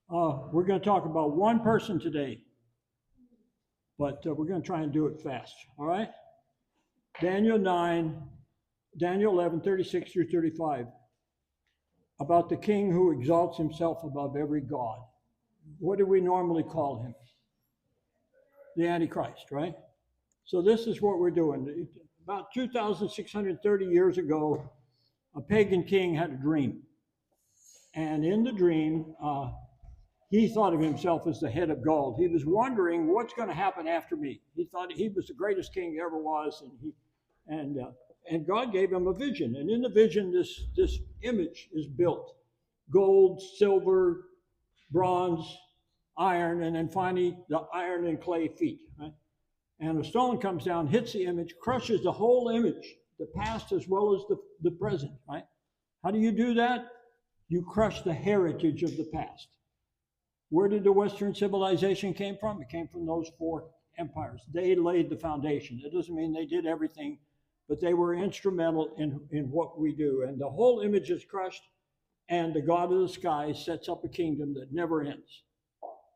We're going to talk about one person today, but we're going to try and do it fast. All right? Daniel 9, Daniel 11, 36 through 35, about the king who exalts himself above every god. What do we normally call him? The Antichrist, right? So this is what we're doing. About 2,630 years ago, a pagan king had a dream. And in the dream, he thought of himself as the head of gold. He was wondering what's going to happen after me. He thought he was the greatest king he ever was, and God gave him a vision. And in the vision, this image is built: gold, silver, bronze, iron, and then finally the iron and clay feet. Right? And a stone comes down, hits the image, crushes the whole image, the past as well as the present. Right? How do you do that? You crush the heritage of the past. Where did the Western civilization came from? It came from those four empires. They laid the foundation. It doesn't mean they did everything, but they were instrumental in what we do. And the whole image is crushed, and the God of the sky sets up a kingdom that never ends.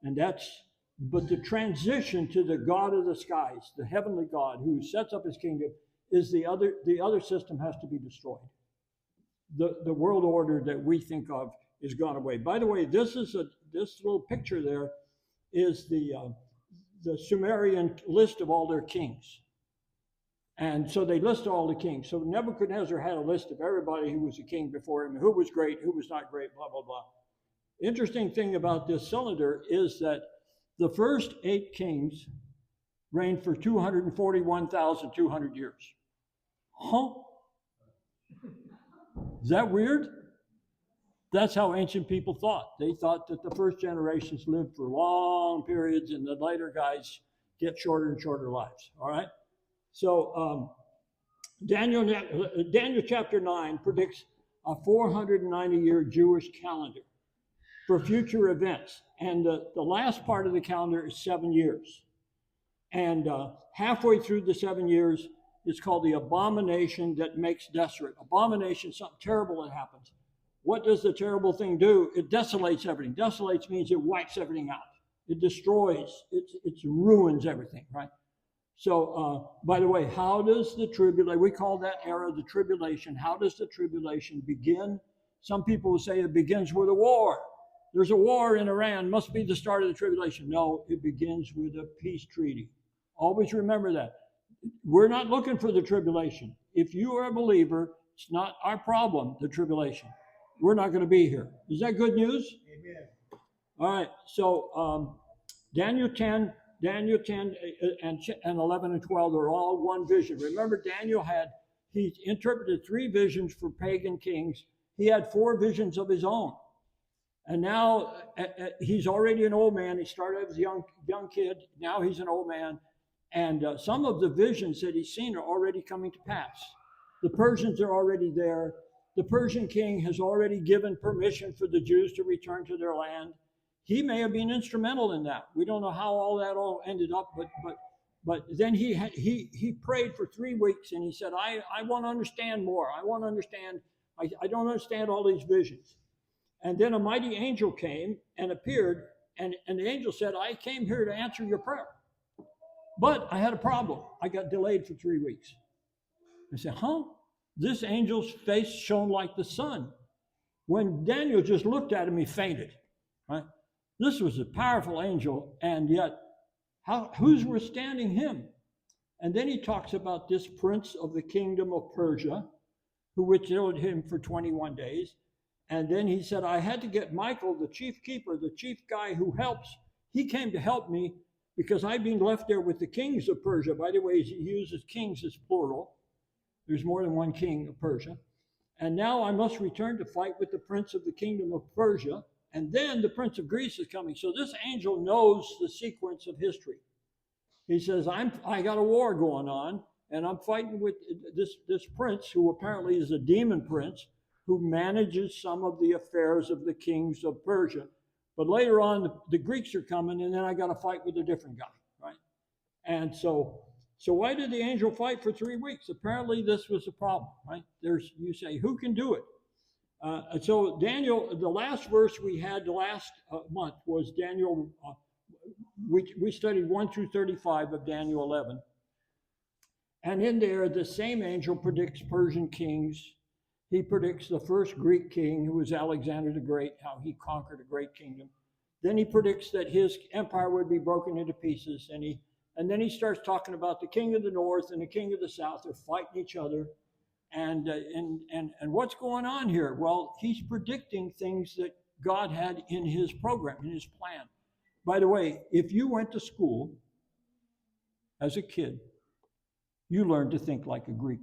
But the transition to the God of the skies, the heavenly God who sets up his kingdom, is the other system has to be destroyed. The world order that we think of is gone away. By the way, this little picture there is the Sumerian list of all their kings. And so they list all the kings. So Nebuchadnezzar had a list of everybody who was a king before him, who was great, who was not great, blah, blah, blah. Interesting thing about this cylinder is that the first 8 kings reigned for 241,200 years. Huh? Is that weird? That's how ancient people thought. They thought that the first generations lived for long periods and the later guys get shorter and shorter lives. All right? So Daniel chapter 9 predicts a 490-year Jewish calendar for future events. And the last part of the calendar is 7 years. And halfway through the 7 years, it's called the abomination that makes desolate. Abomination, something terrible that happens. What does the terrible thing do? It desolates everything. Desolates means it wipes everything out. It destroys, it ruins everything, right? So, by the way, how does the tribulation, we call that era the tribulation. How does the tribulation begin? Some people will say it begins with a war. There's a war in Iran, must be the start of the tribulation. No, it begins with a peace treaty. Always remember that. We're not looking for the tribulation. If you are a believer, it's not our problem, the tribulation. We're not going to be here. Is that good news? Amen. All right. So Daniel 10 and 11 and 12 are all one vision. Remember, he interpreted 3 visions for pagan kings. He had 4 visions of his own. And now he's already an old man. He started as a young kid. Now he's an old man. And some of the visions that he's seen are already coming to pass. The Persians are already there. The Persian king has already given permission for the Jews to return to their land. He may have been instrumental in that. We don't know how all that ended up, but then he prayed for 3 weeks and he said, I want to understand more. I want to understand. I don't understand all these visions. And then a mighty angel came and appeared, and the angel said, I came here to answer your prayer. But I had a problem. I got delayed for 3 weeks. I said, huh? This angel's face shone like the sun. When Daniel just looked at him, he fainted. Right? This was a powerful angel, and yet, who's withstanding him? And then he talks about this prince of the kingdom of Persia, who withstood him for 21 days. And then he said, I had to get Michael, the chief keeper, the chief guy who helps. He came to help me because I'd been left there with the kings of Persia. By the way, he uses kings as plural. There's more than one king of Persia. And now I must return to fight with the prince of the kingdom of Persia. And then the prince of Greece is coming. So this angel knows the sequence of history. He says, I got a war going on, and I'm fighting with this prince who apparently is a demon prince who manages some of the affairs of the kings of Persia. But later on, the Greeks are coming, and then I got to fight with a different guy, right? And so why did the angel fight for 3 weeks? Apparently, this was a problem, right? You say, who can do it? So Daniel, the last verse we had the last month was Daniel. We studied 1 through 35 of Daniel 11. And in there, the same angel predicts Persian kings. He predicts the first Greek king, who was Alexander the Great, how he conquered a great kingdom. Then he predicts that his empire would be broken into pieces. And then he starts talking about the king of the north and the king of the south are fighting each other. And what's going on here? Well, he's predicting things that God had in his program, in his plan. By the way, if you went to school as a kid, you learned to think like a Greek.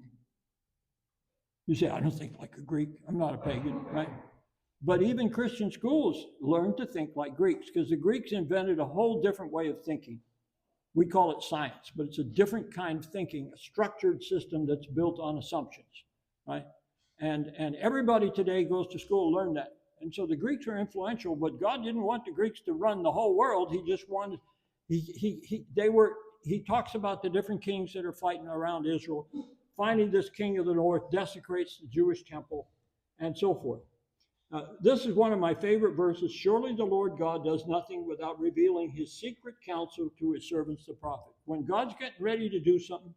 You say, I don't think like a Greek. I'm not a pagan, right? But even Christian schools learn to think like Greeks because the Greeks invented a whole different way of thinking. We call it science, but it's a different kind of thinking, a structured system that's built on assumptions, right? And everybody today goes to school to learn that. And so the Greeks are influential, but God didn't want the Greeks to run the whole world. He just wanted, he talks about the different kings that are fighting around Israel. Finally, this king of the north desecrates the Jewish temple and so forth. This is one of my favorite verses. Surely the Lord God does nothing without revealing his secret counsel to his servants, the prophet. When God's getting ready to do something,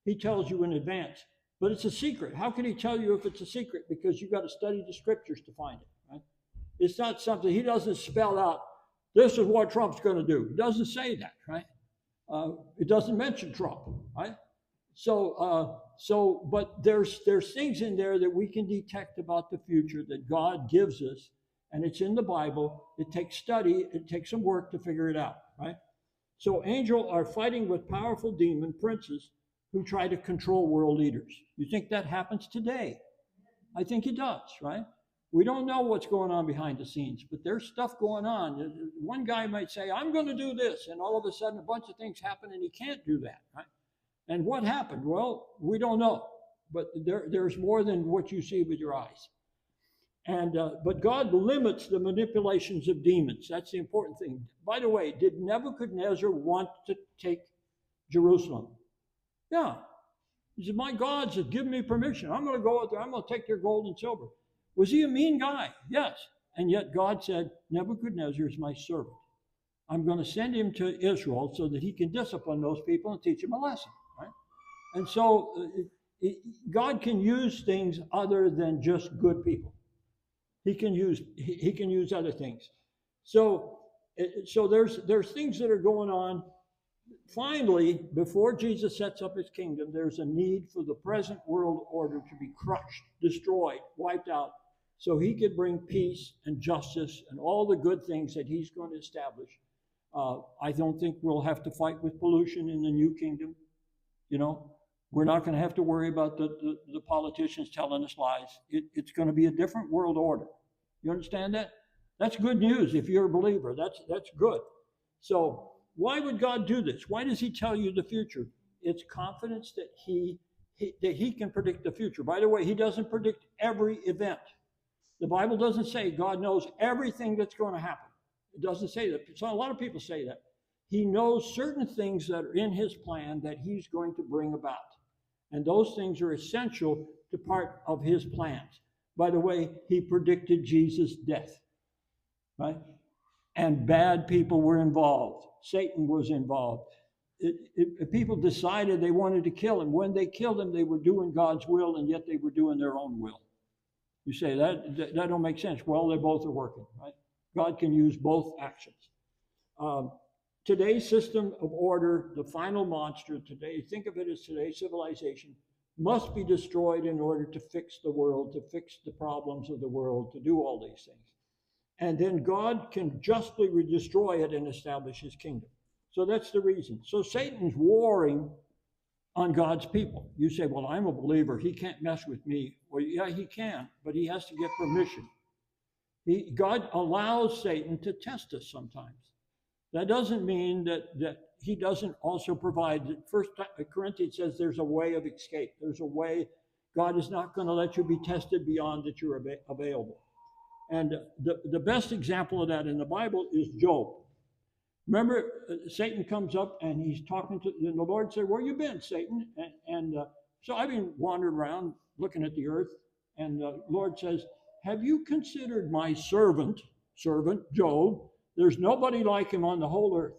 he tells you in advance. But it's a secret. How can he tell you if it's a secret? Because you've got to study the scriptures to find it, right? It's not something, he doesn't spell out, this is what Trump's going to do. He doesn't say that, right? It doesn't mention Trump, right? But there's things in there that we can detect about the future that God gives us, and it's in the Bible. It takes study, it takes some work to figure it out, right? So angels are fighting with powerful demon princes who try to control world leaders. You think that happens today? I think it does, right? We don't know what's going on behind the scenes, but there's stuff going on. One guy might say, I'm going to do this, and all of a sudden a bunch of things happen and he can't do that, right? And what happened? Well, we don't know, but there's more than what you see with your eyes. But God limits the manipulations of demons. That's the important thing. By the way, did Nebuchadnezzar want to take Jerusalem? Yeah. He said, my gods have given me permission. I'm going to go out there. I'm going to take their gold and silver. Was he a mean guy? Yes. And yet God said, Nebuchadnezzar is my servant. I'm going to send him to Israel so that he can discipline those people and teach them a lesson. Right? And so God can use things other than just good people. He can use other things. So there's things that are going on. Finally, before Jesus sets up his kingdom, there's a need for the present world order to be crushed, destroyed, wiped out, so he could bring peace and justice and all the good things that he's going to establish. I don't think we'll have to fight with pollution in the new kingdom. You know, we're not going to have to worry about the politicians telling us lies. It's going to be a different world order. You understand that? That's good news if you're a believer. That's good. So why would God do this? Why does he tell you the future? It's confidence that he can predict the future. By the way, he doesn't predict every event. The Bible doesn't say God knows everything that's going to happen. It doesn't say that. So a lot of people say that. He knows certain things that are in his plan that he's going to bring about. And those things are essential to part of his plans. By the way, he predicted Jesus' death, right? And bad people were involved. Satan was involved. People decided they wanted to kill him. When they killed him, they were doing God's will, and yet they were doing their own will. You say, that don't make sense. Well, they both are working, right? God can use both actions. Today's system of order, the final monster today, think of it as today's civilization, must be destroyed in order to fix the world, to fix the problems of the world, to do all these things. And then God can justly destroy it and establish his kingdom. So that's the reason. So Satan's warring on God's people. You say, well, I'm a believer. He can't mess with me. Well, yeah, he can, but he has to get permission. God allows Satan to test us sometimes. That doesn't mean that he doesn't also provide. First Corinthians says there's a way of escape. There's a way. God is not going to let you be tested beyond that you're available. And the best example of that in the Bible is Job. Remember, Satan comes up and he's talking to, and the Lord said, where you been, Satan? So I've been wandering around looking at the earth, and the Lord says, have you considered my servant Job? There's nobody like him on the whole earth.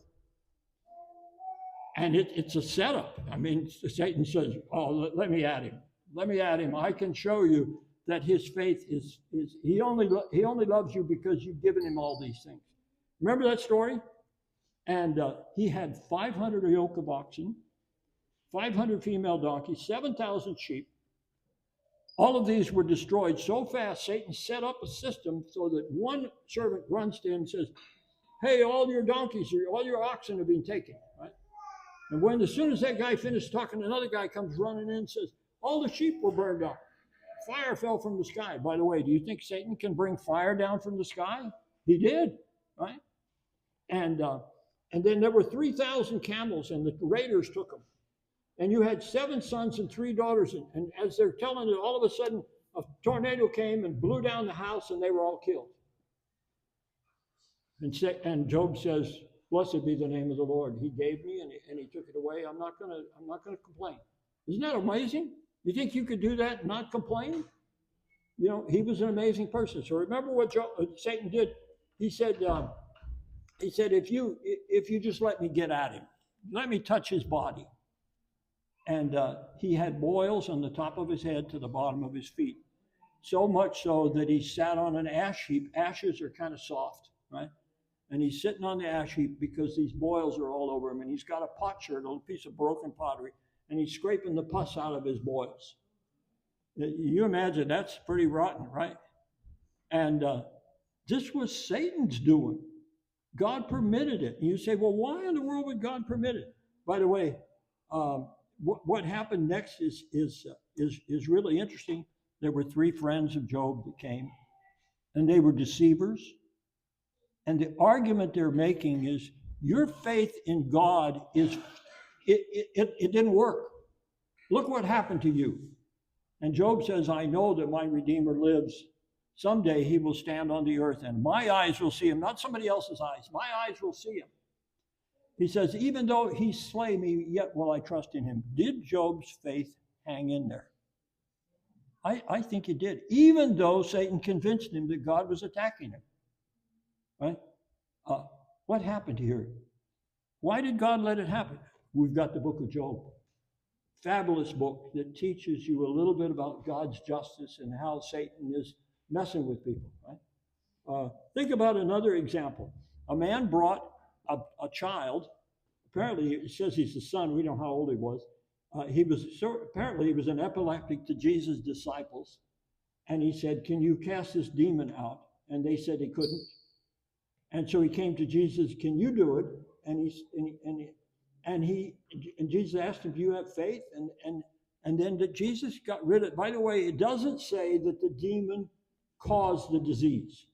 And it's a setup. I mean, Satan says, oh, let me at him. Let me at him. I can show you that his faith is he only loves you because you've given him all these things. Remember that story? And he had 500 yoke of oxen, 500 female donkeys, 7,000 sheep. All of these were destroyed so fast, Satan set up a system so that one servant runs to him and says, hey, all your donkeys, all your oxen have been taken, right? And as soon as that guy finished talking, another guy comes running in and says, all the sheep were burned up. Fire fell from the sky. By the way, do you think Satan can bring fire down from the sky? He did, right? And then there were 3,000 camels, and the raiders took them. And you had 7 sons and 3 daughters. And as they're telling it, all of a sudden, a tornado came and blew down the house, and they were all killed. And Job says, blessed be the name of the Lord. He gave me, and he took it away. I'm not going to complain. Isn't that amazing? You think you could do that and not complain? You know, he was an amazing person. So remember what Satan did. He said, if you just let me get at him, let me touch his body. And he had boils on the top of his head to the bottom of his feet. So much so that he sat on an ash heap. Ashes are kind of soft, right? And he's sitting on the ash heap because these boils are all over him. And he's got a potsherd, a little piece of broken pottery, and he's scraping the pus out of his boils. You imagine that's pretty rotten, right? And this was Satan's doing. God permitted it. And you say, well, why in the world would God permit it? By the way, what happened next is really interesting. There were 3 friends of Job that came, and they were deceivers. And the argument they're making is your faith in God it didn't work. Look what happened to you. And Job says, I know that my Redeemer lives. Someday he will stand on the earth, and my eyes will see him, not somebody else's eyes. My eyes will see him. He says, even though he slay me, yet will I trust in him. Did Job's faith hang in there? I think it did, even though Satan convinced him that God was attacking him. Right? What happened here? Why did God let it happen? We've got the book of Job. Fabulous book that teaches you a little bit about God's justice and how Satan is messing with people. Right? Think about another example. A man brought a child. Apparently, it says he's the son. We don't know how old he was. Apparently he was an epileptic to Jesus' disciples. And he said, can you cast this demon out? And they said he couldn't. And so he came to Jesus, can you do it? And Jesus asked him, do you have faith? And then Jesus got rid of it. By the way, it doesn't say that the demon caused the disease.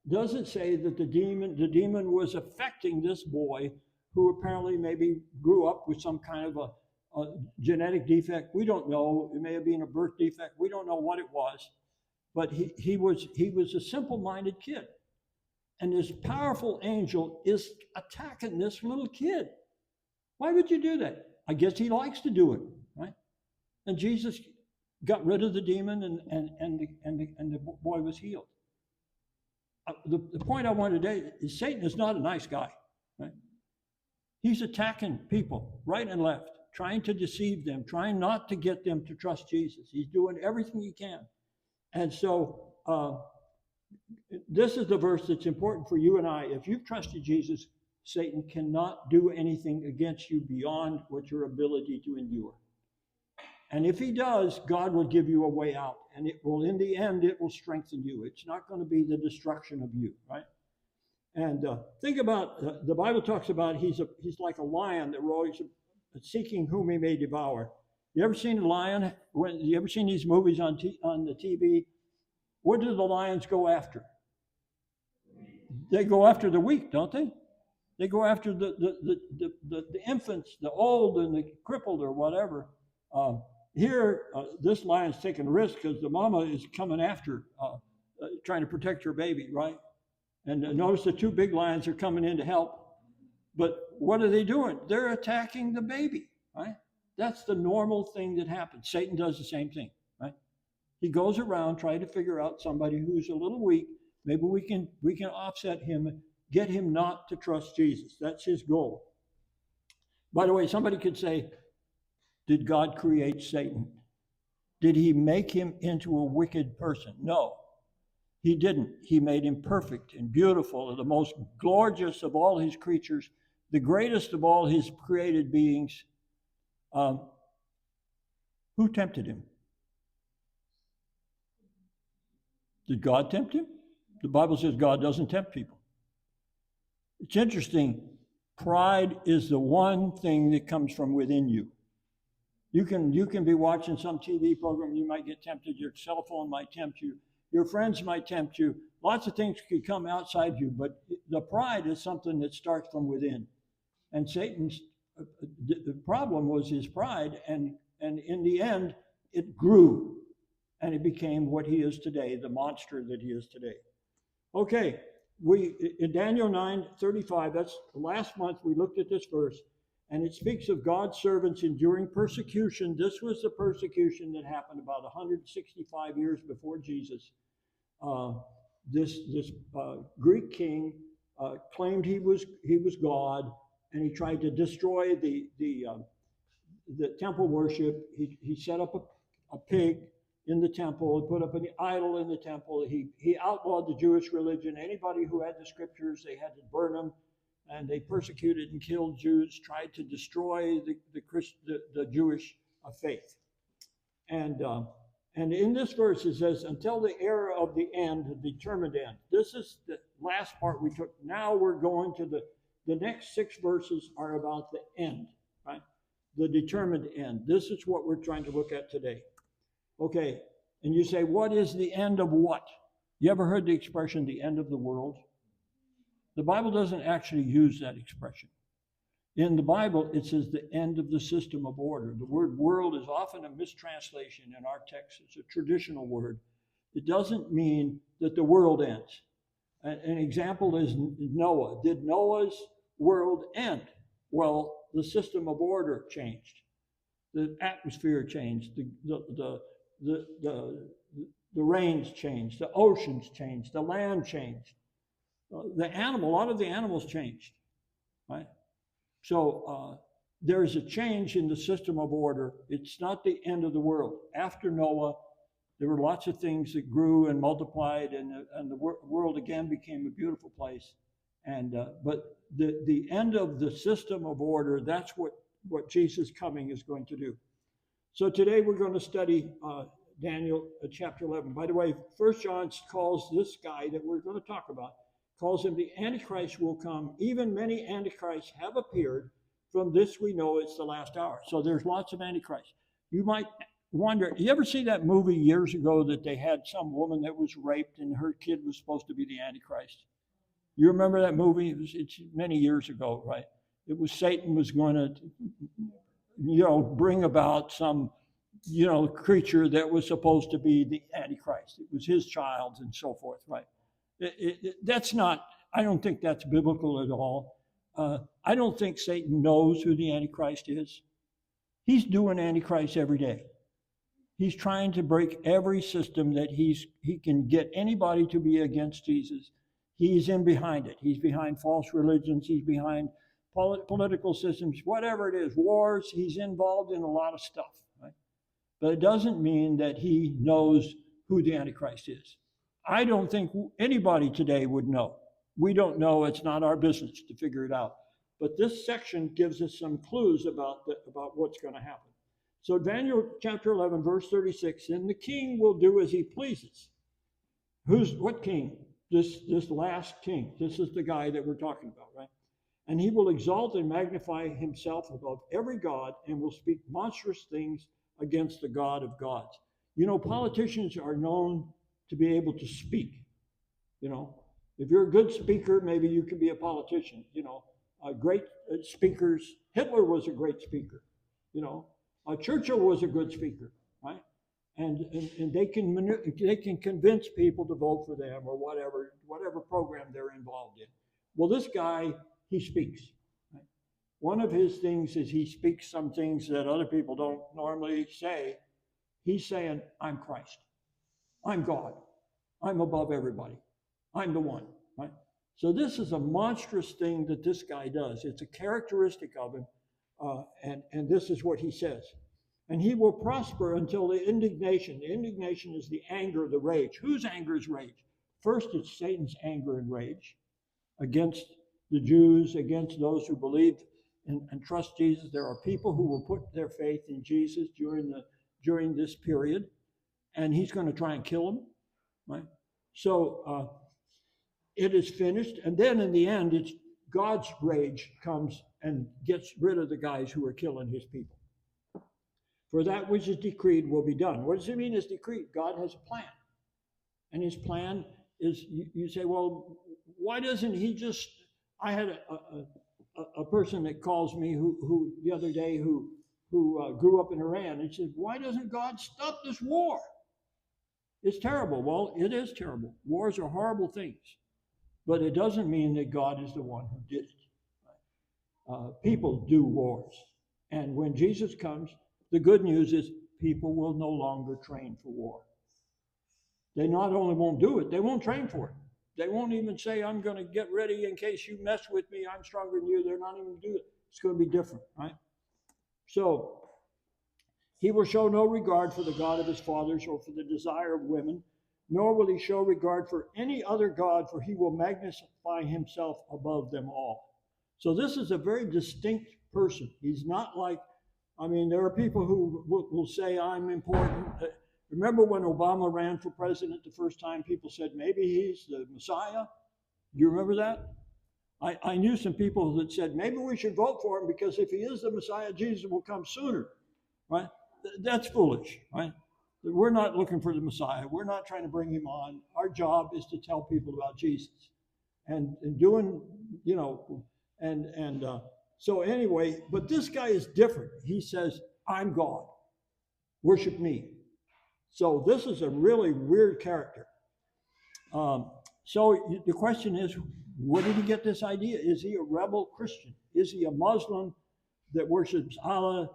It doesn't say that the demon was affecting this boy who apparently maybe grew up with some kind of a genetic defect. We don't know. It may have been a birth defect. We don't know what it was. But he was a simple-minded kid. And this powerful angel is attacking this little kid. Why would you do that? I guess he likes to do it, right? And Jesus got rid of the demon, and the boy was healed. The point I want today is Satan is not a nice guy, right? He's attacking people right and left, trying to deceive them, trying not to get them to trust Jesus. He's doing everything he can. And so this is the verse that's important for you and I. If you've trusted Jesus, Satan cannot do anything against you beyond what your ability to endure. And if he does, God will give you a way out. And it will, in the end, it will strengthen you. It's not going to be the destruction of you, right? And think about, the Bible talks about he's like a lion that we're always seeking whom he may devour. You ever seen a lion? You ever seen these movies on the TV? What do the lions go after? They go after the weak, don't they? They go after the infants, the old and the crippled or whatever. Here, this lion's taking a risk because the mama is coming after, trying to protect her baby, right? And notice the 2 big lions are coming in to help. But what are they doing? They're attacking the baby, right? That's the normal thing that happens. Satan does the same thing, right? He goes around trying to figure out somebody who's a little weak. Maybe we can offset him, get him not to trust Jesus. That's his goal. By the way, somebody could say, did God create Satan? Did he make him into a wicked person? No, he didn't. He made him perfect and beautiful, and the most gorgeous of all his creatures, the greatest of all his created beings. Who tempted him? Did God tempt him? The Bible says God doesn't tempt people. It's interesting. Pride is the one thing that comes from within you. You can be watching some TV program, you might get tempted, your cell phone might tempt you, your friends might tempt you, lots of things could come outside you, but the pride is something that starts from within. And Satan's the problem was his pride, and in the end, it grew, and it became what he is today, the monster that he is today. Okay, in Daniel 9:35, that's last month we looked at this verse, and it speaks of God's servants enduring persecution. This was the persecution that happened about 165 years before Jesus. This Greek king claimed he was God, and he tried to destroy the temple worship. He set up a pig in the temple, put up an idol in the temple. He outlawed the Jewish religion. Anybody who had the scriptures, they had to burn them, and they persecuted and killed Jews, tried to destroy the Jewish faith. And in this verse it says, until the era of the end, the determined end. This is the last part we took. Now we're going to the next 6 verses are about the end, right? The determined end. This is what we're trying to look at today. Okay, and you say, what is the end of what? You ever heard the expression, the end of the world? The Bible doesn't actually use that expression. In the Bible, it says the end of the system of order. The word world is often a mistranslation in our text. It's a traditional word. It doesn't mean that the world ends. An example is Noah. Did Noah's world end? Well, the system of order changed. The atmosphere changed. The rains changed. The oceans changed. The land changed. A lot of the animals changed, right? So there's a change in the system of order. It's not the end of the world. After Noah, there were lots of things that grew and multiplied, and the world again became a beautiful place. But the end of the system of order, that's what Jesus' coming is going to do. So today we're going to study Daniel chapter 11. By the way, 1 John calls this guy that we're going to talk about, calls him the Antichrist will come. Even many Antichrists have appeared. From this we know it's the last hour. So there's lots of Antichrists. You might wonder, you ever see that movie years ago that they had some woman that was raped and her kid was supposed to be the Antichrist? You remember that movie? It's many years ago, right? It was Satan was going to, bring about some, creature that was supposed to be the Antichrist. It was his child and so forth, right? That's not, I don't think that's biblical at all. I don't think Satan knows who the Antichrist is. He's doing Antichrist every day. He's trying to break every system that he can get anybody to be against Jesus. He's in behind it. He's behind false religions. He's behind political systems, whatever it is, wars. He's involved in a lot of stuff, right? But it doesn't mean that he knows who the Antichrist is. I don't think anybody today would know. We don't know. It's not our business to figure it out. But this section gives us some clues about what's going to happen. So Daniel chapter 11, verse 36, and the king will do as he pleases. What king? This last king. This is the guy that we're talking about, right? And he will exalt and magnify himself above every god and will speak monstrous things against the God of gods. Politicians are known to be able to speak. If you're a good speaker, maybe you can be a politician. Great speakers. Hitler was a great speaker. Churchill was a good speaker, right? And they can convince people to vote for them or whatever program they're involved in. Well, this guy, he speaks. Right? One of his things is he speaks some things that other people don't normally say. He's saying, "I'm Christ." I'm God. I'm above everybody. I'm the one, right? So this is a monstrous thing that this guy does. It's a characteristic of him, and this is what he says. And he will prosper until the indignation. The indignation is the anger, the rage. Whose anger is rage? First, it's Satan's anger and rage against the Jews, against those who believe and trust Jesus. There are people who will put their faith in Jesus during this period, and he's going to try and kill them, right? So it is finished, and then in the end, it's God's rage comes and gets rid of the guys who are killing his people. For that which is decreed will be done. What does it mean is decreed? God has a plan. And his plan is, you say, well, why doesn't he just, I had a person that calls me who the other day who grew up in Iran, and said, why doesn't God stop this war? It's terrible. Well, it is terrible. Wars are horrible things. But it doesn't mean that God is the one who did it. People do wars. And when Jesus comes, the good news is people will no longer train for war. They not only won't do it, they won't train for it. They won't even say, I'm going to get ready in case you mess with me. I'm stronger than you. They're not even going to do it. It's going to be different, right? So he will show no regard for the God of his fathers or for the desire of women, nor will he show regard for any other God, for he will magnify himself above them all. So this is a very distinct person. He's not like, there are people who will say, I'm important. Remember when Obama ran for president the first time, people said, maybe he's the Messiah? You remember that? I knew some people that said, maybe we should vote for him because if he is the Messiah, Jesus will come sooner, right? That's foolish, right? We're not looking for the Messiah. We're not trying to bring him on. Our job is to tell people about Jesus. And doing, so anyway, but this guy is different. He says, I'm God. Worship me. So this is a really weird character. So the question is, where did he get this idea? Is he a rebel Christian? Is he a Muslim that worships Allah?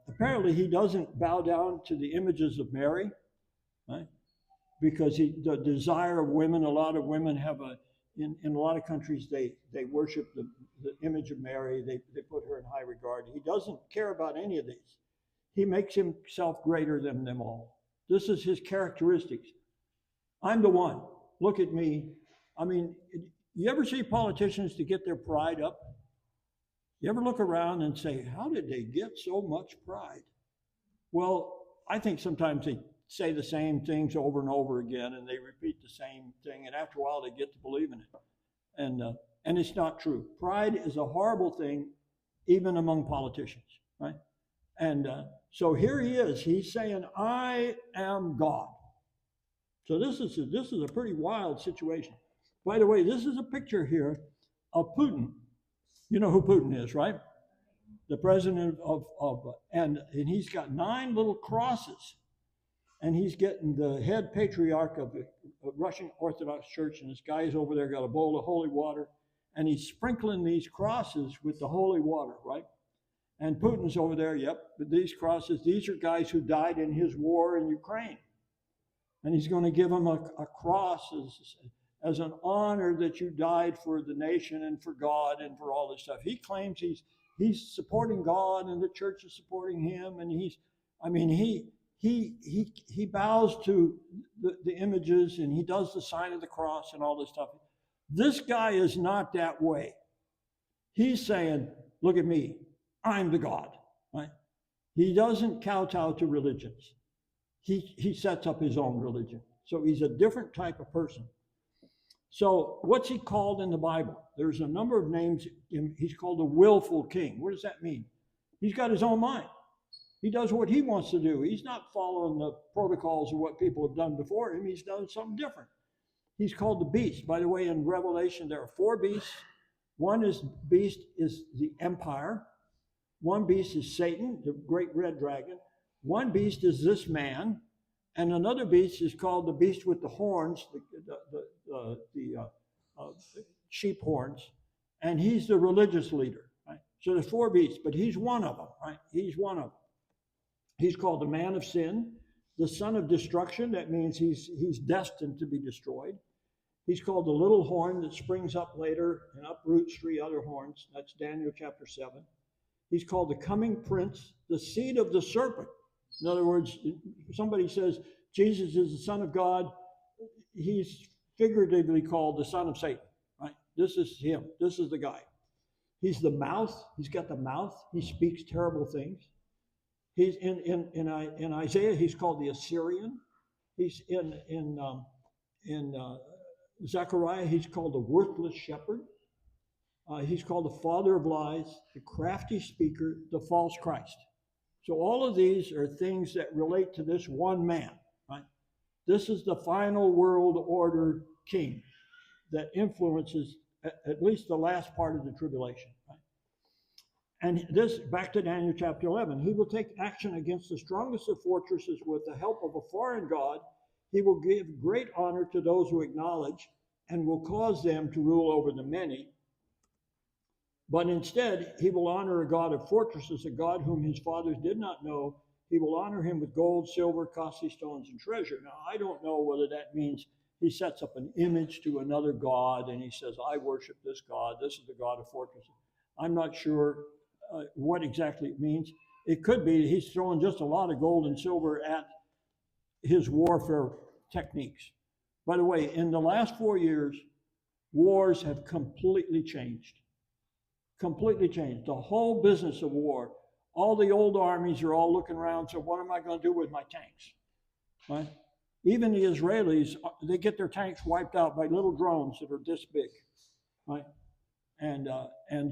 Apparently he doesn't bow down to the images of Mary, right? Because the desire of women, a lot of women have in a lot of countries, they worship the image of Mary. They put her in high regard. He doesn't care about any of these. He makes himself greater than them all. This is his characteristics. I'm the one. Look at me. You ever see politicians to get their pride up? You ever look around and say, how did they get so much pride? Well, I think sometimes they say the same things over and over again, and they repeat the same thing, and after a while they get to believe in it. And it's not true. Pride is a horrible thing, even among politicians, right? And so here he is. He's saying, I am God. So this is a pretty wild situation. By the way, this is a picture here of Putin. You know who Putin is, right? The president and he's got 9 little crosses. And he's getting the head patriarch of the Russian Orthodox Church, and this guy's over there got a bowl of holy water, and he's sprinkling these crosses with the holy water, right? And Putin's over there, yep, but these crosses, these are guys who died in his war in Ukraine. And he's going to give them a cross as an honor that you died for the nation and for God and for all this stuff. He claims he's supporting God and the church is supporting him, and he bows to the images and he does the sign of the cross and all this stuff. This guy is not that way. He's saying, look at me, I'm the God, right? He doesn't kowtow to religions. He sets up his own religion. So he's a different type of person. So what's he called in the Bible? There's a number of names. He's called the willful king. What does that mean? He's got his own mind. He does what he wants to do. He's not following the protocols of what people have done before him. He's done something different. He's called the beast. By the way, in Revelation, there are 4 beasts. One beast is the empire. One beast is Satan, the great red dragon. One beast is this man. And another beast is called the beast with the horns, the sheep horns. And he's the religious leader, right? So there's 4 beasts, but he's one of them, right? He's one of them. He's called the man of sin. the son of destruction. That means he's destined to be destroyed. He's called the little horn that springs up later and uproots 3 other horns. That's Daniel chapter 7. He's called the coming prince, the seed of the serpent. In other words, if somebody says Jesus is the Son of God, he's figuratively called the son of Satan, right? This is him. This is the guy. He's the mouth. He's got the mouth. He speaks terrible things. He's in Isaiah, he's called the Assyrian. He's in Zechariah, he's called the worthless shepherd. He's called the father of lies, the crafty speaker, the false Christ. So all of these are things that relate to this one man, right? This is the final world order king that influences at least the last part of the tribulation, right? And this, back to Daniel chapter 11, he will take action against the strongest of fortresses with the help of a foreign god. He will give great honor to those who acknowledge and will cause them to rule over the many. But instead, he will honor a god of fortresses, a god whom his fathers did not know. He will honor him with gold, silver, costly stones, and treasure. Now, I don't know whether that means he sets up an image to another god and he says, I worship this god. This is the god of fortresses. I'm not sure what exactly it means. It could be he's throwing just a lot of gold and silver at his warfare techniques. By the way, in the last 4 years, wars have completely changed. Completely changed. The whole business of war. All the old armies are all looking around, so what am I going to do with my tanks? Right? Even the Israelis, they get their tanks wiped out by little drones that are this big. Right? And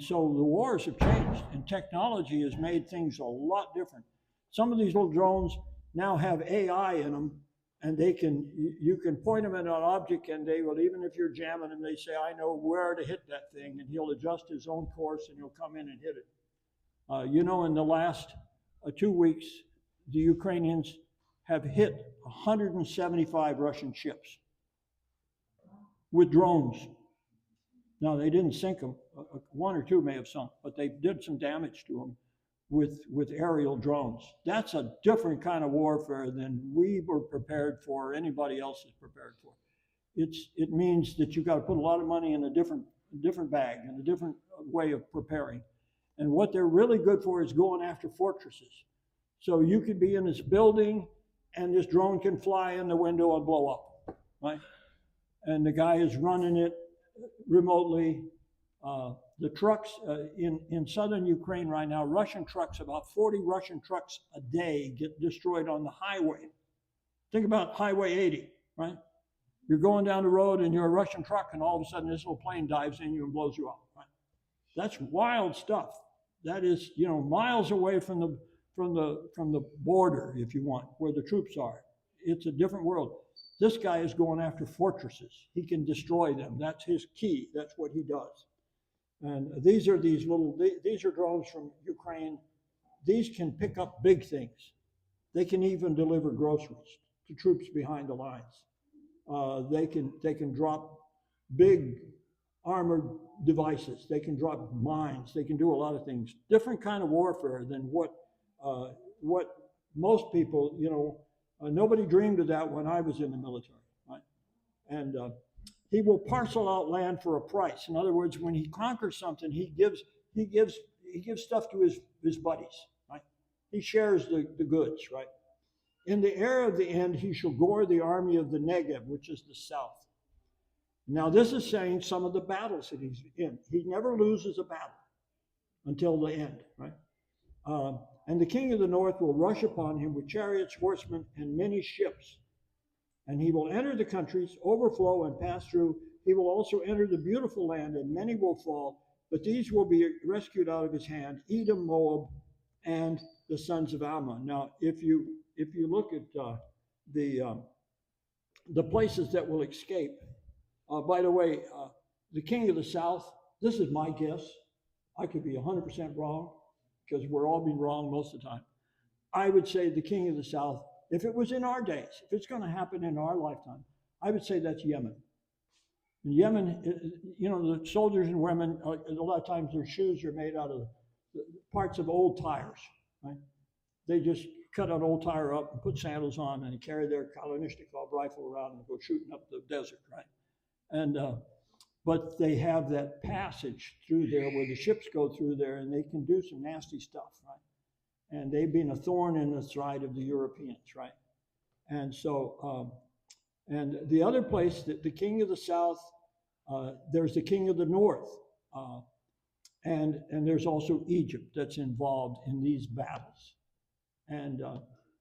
so the wars have changed, and technology has made things a lot different. Some of these little drones now have AI in them, and you can point them at an object, and they will, even if you're jamming them, they say, I know where to hit that thing, and he'll adjust his own course, and he'll come in and hit it. In the last 2 weeks, the Ukrainians have hit 175 Russian ships with drones. Now, they didn't sink them. 1 or 2 may have sunk, but they did some damage to them with aerial drones. That's a different kind of warfare than we were prepared for, or anybody else is prepared for. It means that you've got to put a lot of money in a different bag and a different way of preparing. And what they're really good for is going after fortresses. So you could be in this building and this drone can fly in the window and blow up, right? And the guy is running it remotely. The trucks in southern Ukraine right now, Russian trucks, about 40 Russian trucks a day get destroyed on the highway. Think about Highway 80, right? You're going down the road and you're a Russian truck, and all of a sudden this little plane dives in you and blows you up, right? That's wild stuff. That is, miles away from the border, if you want, where the troops are. It's a different world. This guy is going after fortresses. He can destroy them. That's his key. That's what he does. And these are drones from Ukraine. These can pick up big things. They can even deliver groceries to troops behind the lines. They can drop big armored devices. They can drop mines. They can do a lot of things. Different kind of warfare than what most people, nobody dreamed of that when I was in the military, right? And he will parcel out land for a price. In other words, when he conquers something, he gives stuff to his buddies, right? He shares the goods, right? In the era of the end, he shall gore the army of the Negev, which is the south. Now, this is saying some of the battles that he's in. He never loses a battle until the end, right? And the king of the north will rush upon him with chariots, horsemen, and many ships. And he will enter the countries, overflow, and pass through. He will also enter the beautiful land, and many will fall, but these will be rescued out of his hand, Edom, Moab, and the sons of Ammon. Now, if you look at the places that will escape, by the way, the king of the south, this is my guess. I could be 100% wrong, because we're all being wrong most of the time. I would say the king of the south, if it was in our days, if it's going to happen in our lifetime, I would say that's Yemen. In Yemen, the soldiers and women, a lot of times their shoes are made out of parts of old tires, right? They just cut an old tire up and put sandals on and carry their Kalashnikov rifle around and go shooting up the desert, right? And but they have that passage through there where the ships go through there, and they can do some nasty stuff, right? And they've been a thorn in the side of the Europeans, right? And so, and the other place, that the king of the south, there's the king of the north, and there's also Egypt that's involved in these battles. And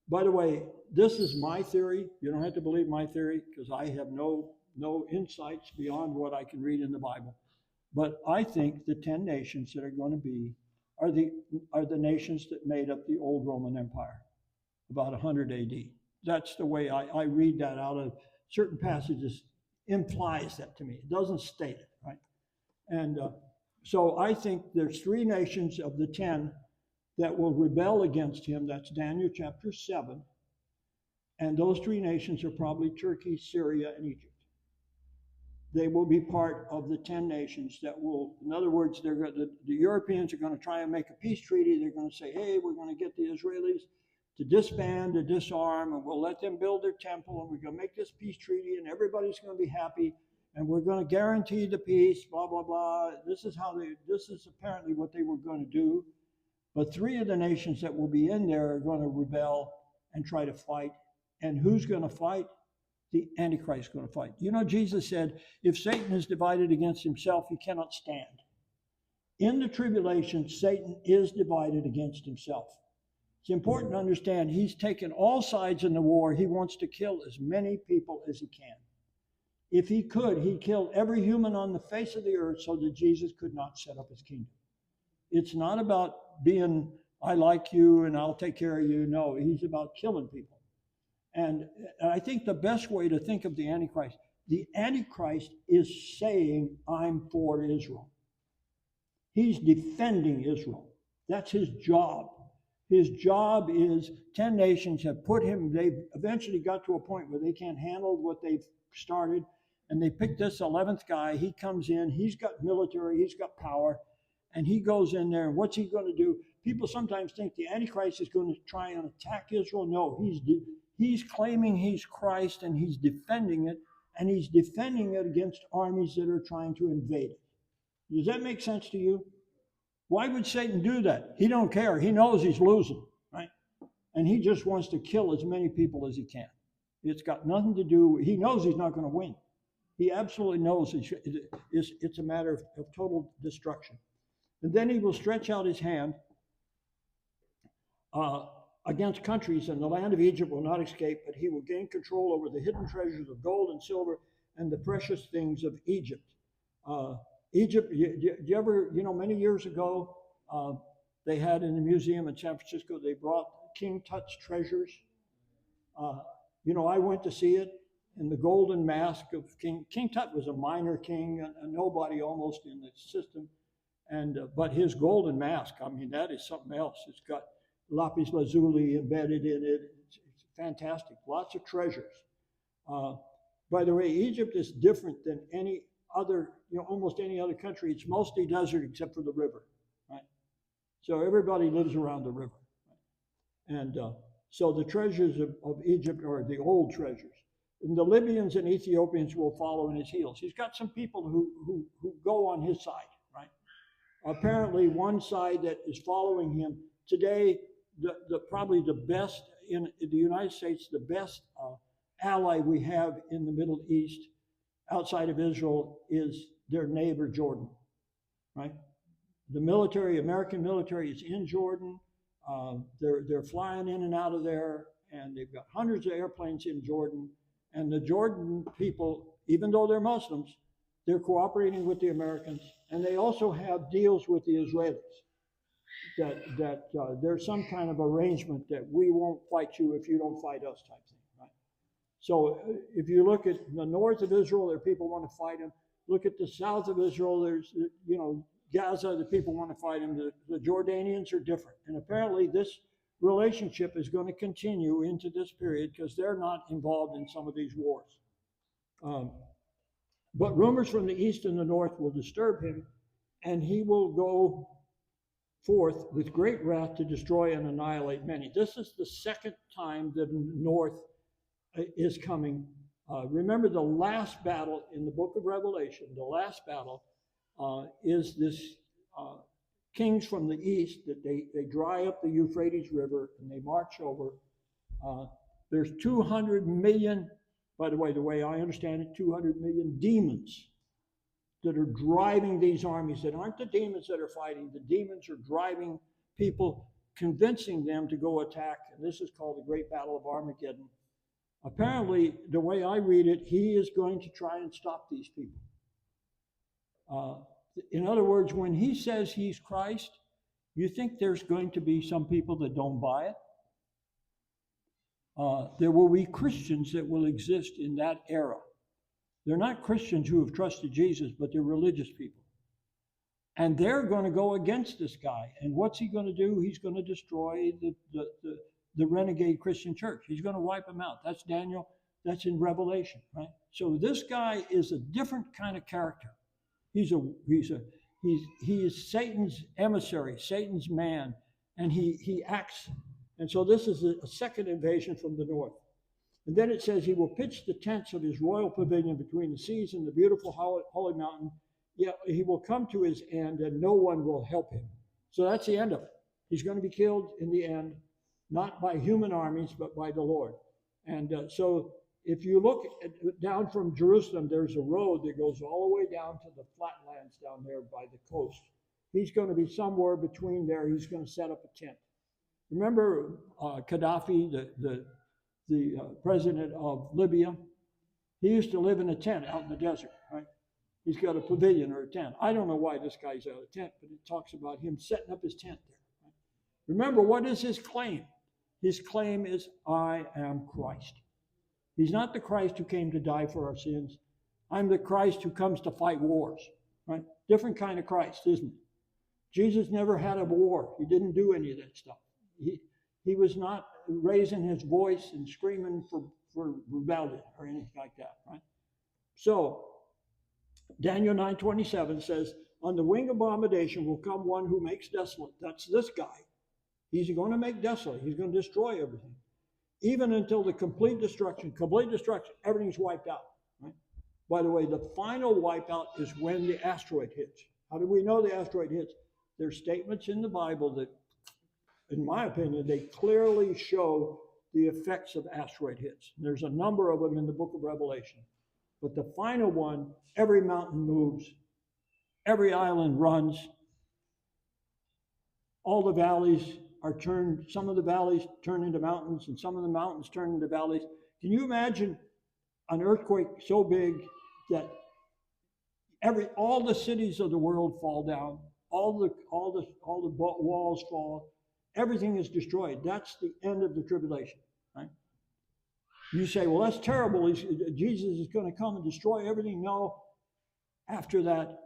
by the way, this is my theory. You don't have to believe my theory because I have no insights beyond what I can read in the Bible. But I think the 10 nations that are going to be are the nations that made up the old Roman Empire, about 100 AD. That's the way I read that out of certain passages, implies that to me. It doesn't state it, right? And so I think there's 3 nations of the 10 that will rebel against him. That's Daniel chapter 7. And those 3 nations are probably Turkey, Syria, and Egypt. They will be part of the 10 nations that will, in other words, the Europeans are going to try and make a peace treaty. They're going to say, hey, we're going to get the Israelis to disband, to disarm, and we'll let them build their temple, and we're going to make this peace treaty, and everybody's going to be happy, and we're going to guarantee the peace, blah, blah, blah. This is apparently what they were going to do. But 3 of the nations that will be in there are going to rebel and try to fight. And who's going to fight? The Antichrist is going to fight. You know, Jesus said, if Satan is divided against himself, he cannot stand. In the tribulation, Satan is divided against himself. It's important to understand he's taken all sides in the war. He wants to kill as many people as he can. If he could, he'd kill every human on the face of the earth so that Jesus could not set up his kingdom. It's not about being, I like you and I'll take care of you. No, he's about killing people. And I think the best way to think of the Antichrist is saying, I'm for Israel. He's defending Israel. That's his job. His job is 10 nations have put him, they've eventually got to a point where they can't handle what they've started, and they picked this 11th guy. He comes in, he's got military, he's got power, and he goes in there, and what's he going to do? People sometimes think the Antichrist is going to try and attack Israel. No, he's claiming he's Christ, and he's defending it, and he's defending it against armies that are trying to invade it. Does that make sense to you? Why would Satan do that? He don't care. He knows he's losing, right? And he just wants to kill as many people as he can. It's got nothing to do, he knows he's not going to win. He absolutely knows it's a matter of total destruction. And then he will stretch out his hand against countries, and the land of Egypt will not escape, but he will gain control over the hidden treasures of gold and silver and the precious things of Egypt. Egypt, you ever, many years ago, they had in the museum in San Francisco, they brought King Tut's treasures. I went to see it, and the golden mask of King Tut was a minor king, a nobody almost in the system. But his golden mask, that is something else. It's got lapis lazuli embedded in it. It's fantastic. Lots of treasures. By the way, Egypt is different than any other, almost any other country. It's mostly desert except for the river, right? So everybody lives around the river. Right? And so the treasures of Egypt are the old treasures. And the Libyans and Ethiopians will follow in his heels. He's got some people who go on his side, right? Apparently one side that is following him today, probably the best in the United States, the best ally we have in the Middle East outside of Israel is their neighbor Jordan, right? The military, American military, is in Jordan. They're flying in and out of there, and they've got hundreds of airplanes in Jordan. And the Jordan people, even though they're Muslims, they're cooperating with the Americans, and they also have deals with the Israelis. That there's some kind of arrangement that we won't fight you if you don't fight us type thing, right? So if you look at the north of Israel, there are people who want to fight him. Look at the south of Israel, there's, Gaza, the people want to fight him. The Jordanians are different. And apparently this relationship is going to continue into this period because they're not involved in some of these wars. But rumors from the east and the north will disturb him, and he will go forth with great wrath to destroy and annihilate many. This is the second time that the north is coming. Remember the last battle in the book of Revelation, the last battle is this kings from the east that they dry up the Euphrates River and they march over. There's 200 million, by the way I understand it, 200 million demons that are driving these armies that aren't the demons that are fighting. The demons are driving people, convincing them to go attack. And this is called the Great Battle of Armageddon. Apparently, the way I read it, he is going to try and stop these people. In other words, when he says he's Christ, you think there's going to be some people that don't buy it? There will be Christians that will exist in that era. They're not Christians who have trusted Jesus, but they're religious people. And they're going to go against this guy. And what's he going to do? He's going to destroy the renegade Christian church. He's going to wipe them out. That's Daniel. That's in Revelation, right? So this guy is a different kind of character. He is Satan's emissary, Satan's man, and he acts. And so this is a second invasion from the north. And then it says he will pitch the tents of his royal pavilion between the seas and the beautiful holy mountain. Yet he will come to his end and no one will help him. So that's the end of it. He's going to be killed in the end, not by human armies, but by the Lord. And so if you look down from Jerusalem, there's a road that goes all the way down to the flatlands down there by the coast. He's going to be somewhere between there. He's going to set up a tent. Remember Gaddafi, the president of Libya? He used to live in a tent out in the desert, right? He's got a pavilion or a tent. I don't know why this guy's out of tent, but it talks about him setting up his tent there. Right? Remember, what is his claim? His claim is, I am Christ. He's not the Christ who came to die for our sins. I'm the Christ who comes to fight wars, right? Different kind of Christ, isn't it? Jesus never had a war. He didn't do any of that stuff. He was not raising his voice and screaming for rebellion or anything like that, right? So Daniel 9:27 says, on the wing of abomination will come one who makes desolate. That's this guy. He's going to make desolate. He's going to destroy everything. Even until the complete destruction, everything's wiped out, right? By the way, the final wipeout is when the asteroid hits. How do we know the asteroid hits? There's statements in the Bible that, in my opinion, they clearly show the effects of asteroid hits. There's a number of them in the book of Revelation. But the final one, every mountain moves, every island runs, all the valleys are turned, some of the valleys turn into mountains, and some of the mountains turn into valleys. Can you imagine an earthquake so big that all the cities of the world fall down, all the walls fall, everything is destroyed? That's the end of the tribulation, right? You say, well, that's terrible. Jesus is going to come and destroy everything. No. After that,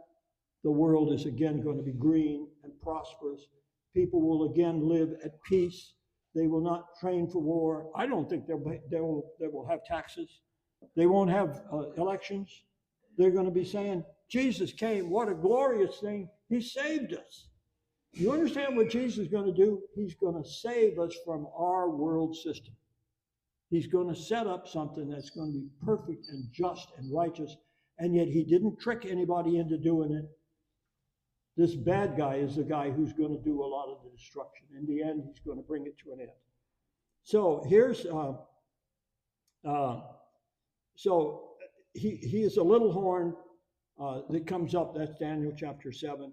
the world is again going to be green and prosperous. People will again live at peace. They will not train for war. I don't think they will have taxes. They won't have elections. They're going to be saying, Jesus came. What a glorious thing. He saved us. You understand what Jesus is going to do? He's going to save us from our world system. He's going to set up something that's going to be perfect and just and righteous, and yet he didn't trick anybody into doing it. This bad guy is the guy who's going to do a lot of the destruction. In the end, he's going to bring it to an end. So here's, he is a little horn that comes up. That's Daniel chapter 7.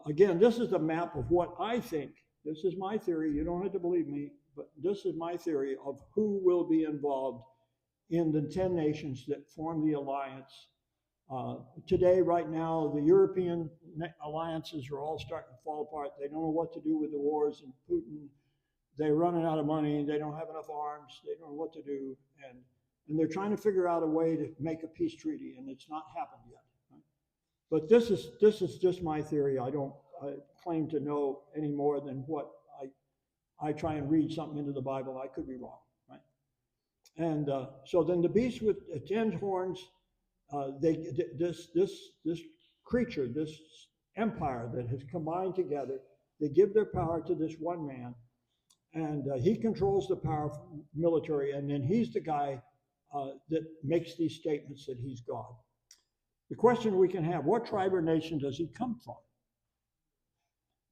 Again, this is a map of what I think. This is my theory. You don't have to believe me, but this is my theory of who will be involved in the 10 nations that form the alliance. Today, right now, the European alliances are all starting to fall apart. They don't know what to do with the wars, and Putin, they're running out of money. They don't have enough arms. They don't know what to do. And they're trying to figure out a way to make a peace treaty, and it's not happened yet. Right? But this is just my theory. I don't claim to know any more than what I try and read something into the Bible. I could be wrong, right? And so then the beast with 10 horns, this creature, this empire that has combined together, They give their power to this one man, and he controls the power military, and then he's the guy that makes these statements that he's God. The question we can have, what tribe or nation does he come from?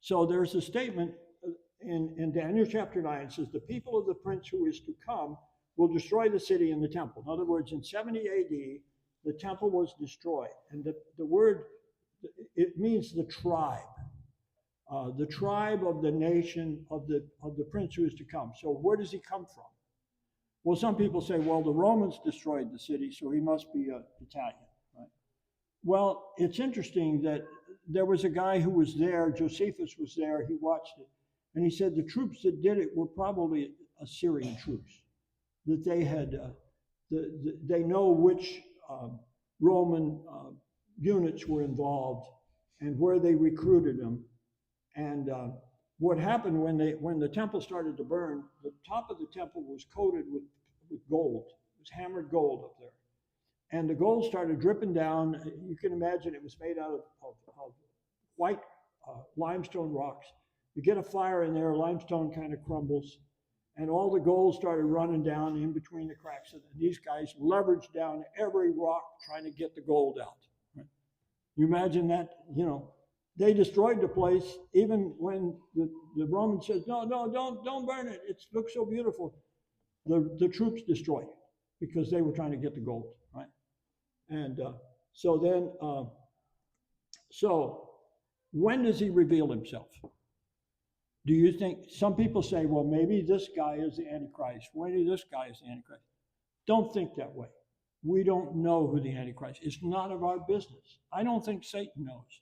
So there's a statement in Daniel chapter 9, it says, the people of the prince who is to come will destroy the city and the temple. In other words, in 70 AD, the temple was destroyed. And the word, it means the tribe of the nation of the prince who is to come. So where does he come from? Well, some people say, well, the Romans destroyed the city, so he must be Italian, right? Well, it's interesting that there was a guy who was there, Josephus was there, he watched it, and he said the troops that did it were probably Assyrian troops, that they had, they know which Roman units were involved and where they recruited them. And what happened when the temple started to burn, the top of the temple was coated with gold. It was hammered gold up there. And the gold started dripping down. You can imagine it was made out of white limestone rocks. You get a fire in there, limestone kind of crumbles, and all the gold started running down in between the cracks. And these guys leveraged down every rock trying to get the gold out. Right? You imagine that, they destroyed the place even when the Romans said, no, don't burn it. It looks so beautiful. The troops destroyed it because they were trying to get the gold, right? And so when does he reveal himself? Do you think, some people say, well, maybe this guy is the Antichrist. Maybe this guy is the Antichrist. Don't think that way. We don't know who the Antichrist is. It's none of our business. I don't think Satan knows.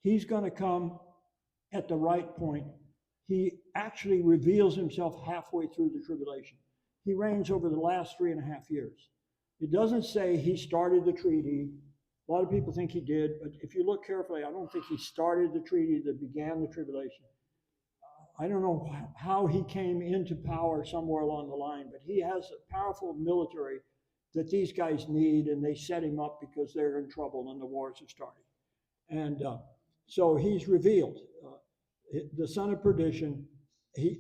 He's going to come at the right point. He actually reveals himself halfway through the tribulation. He reigns over the last 3.5 years. It doesn't say he started the treaty. A lot of people think he did, but if you look carefully, I don't think he started the treaty that began the tribulation. I don't know how he came into power somewhere along the line, but he has a powerful military that these guys need, and they set him up because they're in trouble and the wars are starting. And so he's revealed, the son of perdition.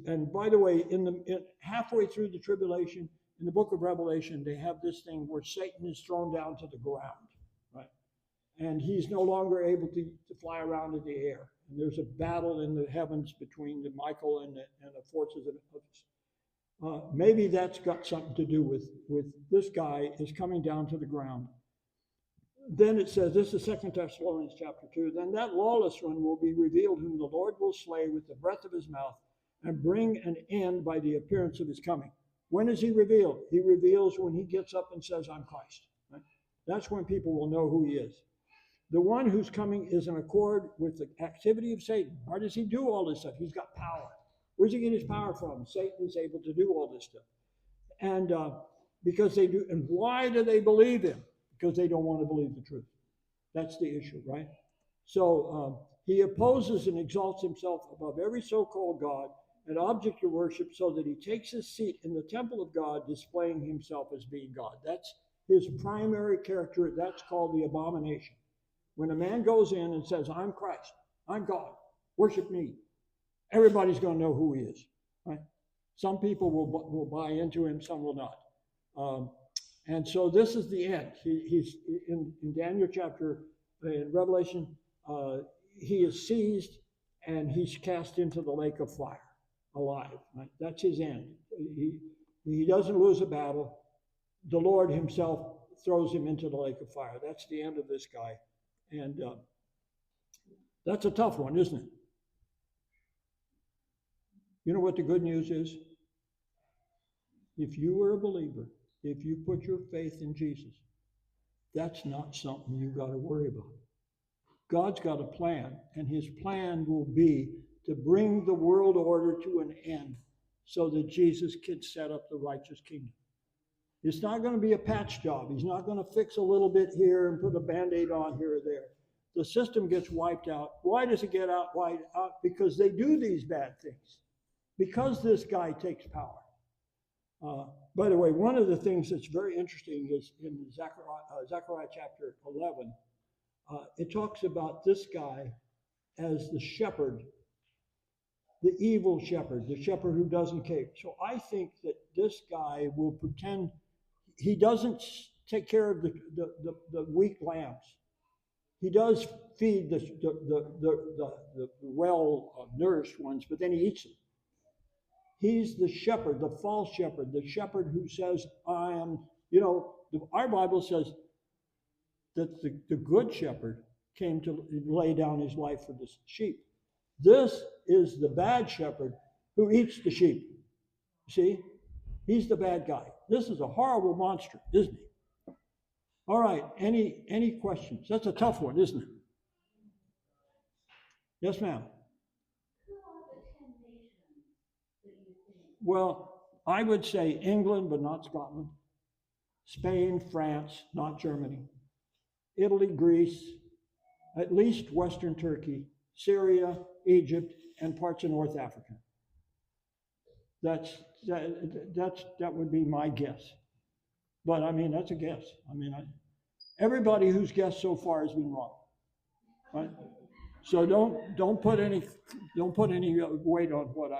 And by the way, halfway through the tribulation, in the book of Revelation, they have this thing where Satan is thrown down to the ground, right? And he's no longer able to fly around in the air. And there's a battle in the heavens between the Michael and the forces of maybe that's got something to do with this guy is coming down to the ground. Then it says, this is 2 Thessalonians chapter 2, then that lawless one will be revealed, whom the Lord will slay with the breath of his mouth and bring an end by the appearance of his coming. When is he revealed? He reveals when he gets up and says, I'm Christ. Right? That's when people will know who he is. The one who's coming is in accord with the activity of Satan. Why does he do all this stuff? He's got power. Where's he get his power from? Satan is able to do all this stuff. And because they do, and why do they believe him? Because they don't want to believe the truth. That's the issue, right? So he opposes and exalts himself above every so-called God and object of worship, so that he takes his seat in the temple of God, displaying himself as being God. That's his primary character. That's called the abomination. When a man goes in and says, I'm Christ, I'm God, worship me, everybody's going to know who he is, right? Some people will buy into him, some will not. And so this is the end. He's in Daniel chapter, in Revelation, he is seized and he's cast into the lake of fire, alive. Right? That's his end. He doesn't lose a battle. The Lord himself throws him into the lake of fire. That's the end of this guy. And that's a tough one, isn't it? You know what the good news is? If you were a believer, if you put your faith in Jesus, that's not something you got to worry about. God's got a plan, and his plan will be to bring the world order to an end so that Jesus can set up the righteous kingdom. It's not going to be a patch job. He's not going to fix a little bit here and put a Band-Aid on here or there. The system gets wiped out. Why does it get wiped out? Because they do these bad things. Because this guy takes power. By the way, one of the things that's very interesting is in Zechariah chapter 11, it talks about this guy as the shepherd the evil shepherd, the shepherd who doesn't care. So I think that this guy will pretend he doesn't take care of the weak lambs. He does feed the well nourished ones, but then he eats them. He's the shepherd, the false shepherd, the shepherd who says, I am, our Bible says that the good shepherd came to lay down his life for the sheep. This is the bad shepherd who eats the sheep. See? He's the bad guy. This is a horrible monster, isn't he? All right, any questions? That's a tough one, isn't it? Yes, ma'am. Well, I would say England, but not Scotland. Spain, France, not Germany. Italy, Greece, at least Western Turkey, Syria, Egypt, and parts of North Africa. That would be my guess. But I mean, that's a guess. I mean, everybody who's guessed so far has been wrong, right? So don't put any weight on what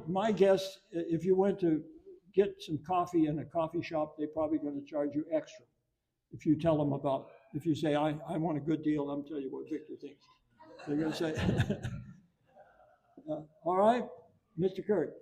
my guess. If you went to get some coffee in a coffee shop, they're probably going to charge you extra. If you tell them if you say, I want a good deal, I'm tell you what Victor thinks. They're going to say, all right, Mr. Kurt.